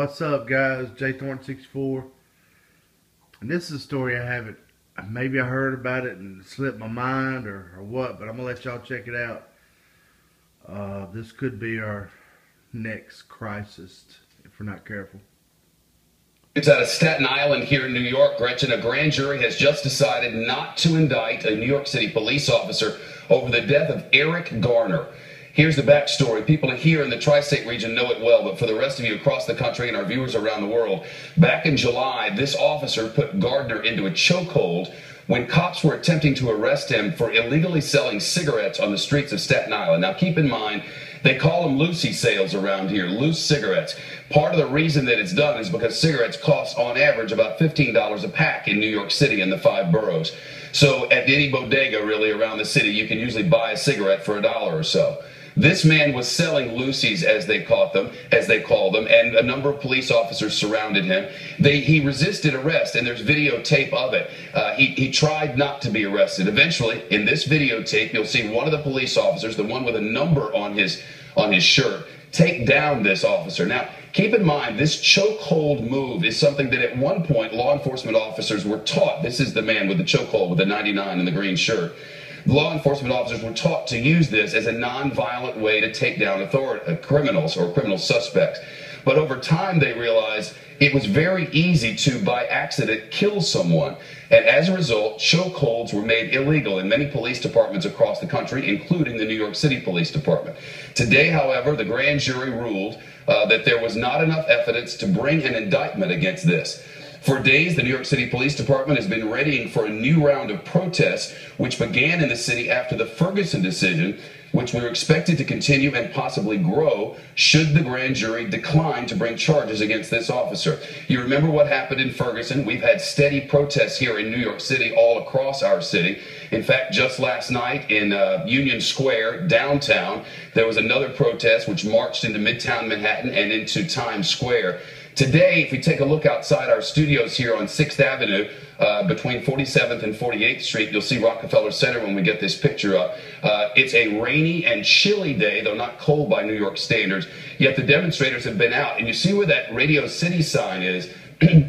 What's up, guys? J-Thorn64, and this is a story I haven't. Maybe I heard about it and it slipped my mind or what, but I'm gonna let y'all check it out. This could be our next crisis if we're not careful. It's out of Staten Island here in New York, Gretchen. A grand jury has just decided not to indict a New York City police officer over the death of Eric Garner. Here's the backstory. People here in the tri-state region know it well, but for the rest of you across the country and our viewers around the world, back in July, this officer put Garner into a chokehold when cops were attempting to arrest him for illegally selling cigarettes on the streets of Staten Island. Now, keep in mind, they call them loosey sales around here, loose cigarettes. Part of the reason that it's done is because cigarettes cost, on average, about $15 a pack in New York City in the 5 boroughs. So at any bodega, really, around the city, you can usually buy a cigarette for $1 or so. This man was selling loosies, as they called them, and a number of police officers surrounded him. He resisted arrest, and there's videotape of it. He tried not to be arrested. Eventually, in this videotape, you'll see one of the police officers, the one with a number on his shirt, take down this officer. Now, keep in mind, this chokehold move is something that at one point law enforcement officers were taught. This is the man with the chokehold with the 99 and the green shirt. Law enforcement officers were taught to use this as a non-violent way to take down criminals or criminal suspects. But over time, they realized it was very easy to, by accident, kill someone. And as a result, chokeholds were made illegal in many police departments across the country, including the New York City Police Department. Today, however, the grand jury ruled that there was not enough evidence to bring an indictment against this. For days, the New York City Police Department has been readying for a new round of protests, which began in the city after the Ferguson decision, which were expected to continue and possibly grow should the grand jury decline to bring charges against this officer. You remember what happened in Ferguson? We've had steady protests here in New York City, all across our city. In fact, just last night in Union Square, downtown, there was another protest which marched into Midtown Manhattan and into Times Square. Today, if we take a look outside our studios here on 6th Avenue, between 47th and 48th Street, you'll see Rockefeller Center when we get this picture up. It's a rainy and chilly day, though not cold by New York standards, yet the demonstrators have been out. And you see where that Radio City sign is?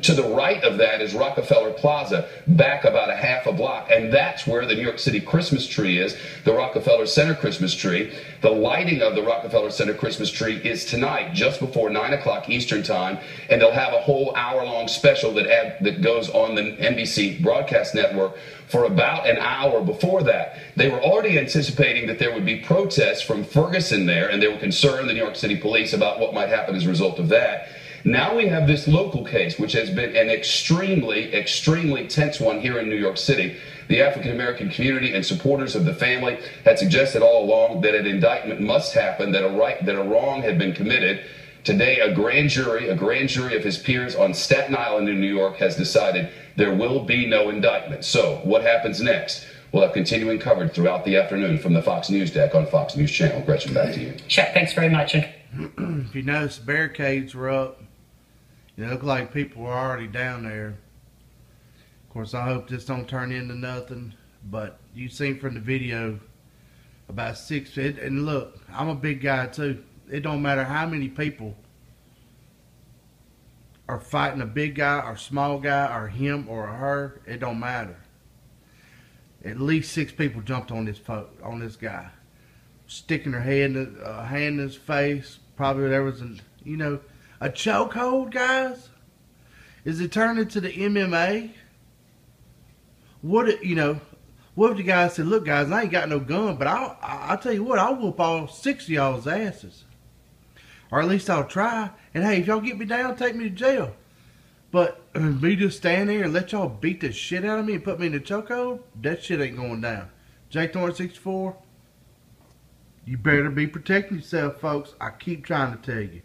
To the right of that is Rockefeller Plaza, back about a half a block, and that's where the New York City Christmas tree is, the Rockefeller Center Christmas tree. The lighting of the Rockefeller Center Christmas tree is tonight, just before 9 o'clock Eastern Time, and they'll have a whole hour-long special that goes on the NBC broadcast network for about an hour before that. They were already anticipating that there would be protests from Ferguson there, and they were concerned, the New York City police, about what might happen as a result of that. Now we have this local case, which has been an extremely, extremely tense one here in New York City. The African-American community and supporters of the family had suggested all along that an indictment must happen, that a wrong had been committed. Today, a grand jury of his peers on Staten Island in New York has decided there will be no indictment. So what happens next? We'll have continuing coverage throughout the afternoon from the Fox News deck on Fox News Channel. Gretchen, back to you. Sure, thanks very much. If you notice, the barricades were up. It looked like people were already down there. Of course, I hope this don't turn into nothing, but you seen from the video about 6 feet. And look, I'm a big guy too. It don't matter how many people are fighting a big guy or small guy or him or her. It don't matter. At least 6 people jumped on this guy, sticking their hand in his face. Probably there was a chokehold, guys? Is it turning to the MMA? What if the guy said, look, guys, I ain't got no gun, but I'll tell you what, I'll whoop all 6 of y'all's asses. Or at least I'll try. And hey, if y'all get me down, take me to jail. But me just stand there and let y'all beat the shit out of me and put me in the chokehold, that shit ain't going down. J-Thorn64, you better be protecting yourself, folks. I keep trying to tell you.